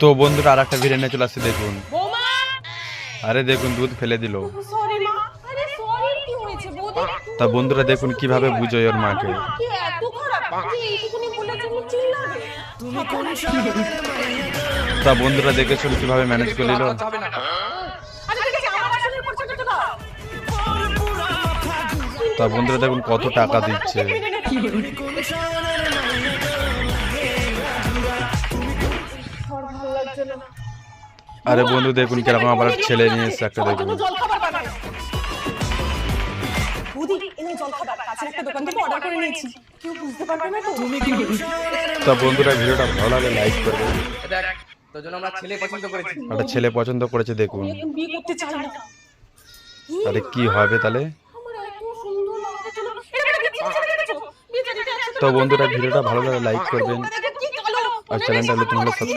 তো বন্ধুরা আর একটা ভিডিও নিয়ে চলে আসছে দেখুন। আরে দেখুন দুধ ফেলে দিল। তা বন্ধুরা দেখুন কিভাবে বুঝোয় ওর মাকে। তা বন্ধুরা দেখেছেন কিভাবে ম্যানেজ করে নিল। তা বন্ধুরা দেখুন কত টাকা দিচ্ছে। আরে বন্ধু দেখুন কিরকম আবার ছেলে নিয়ে এসছে একটা দেখুন। তা বন্ধুরা ভিডিওটা ভালো লাগে লাইক করবেন। একটা ছেলে পছন্দ করেছে দেখুন। আরে কি হবে তাহলে। তো বন্ধুরা ভিডিওটা ভালো লাগে লাইক করবেন আর চ্যানেলটা নতুন হলে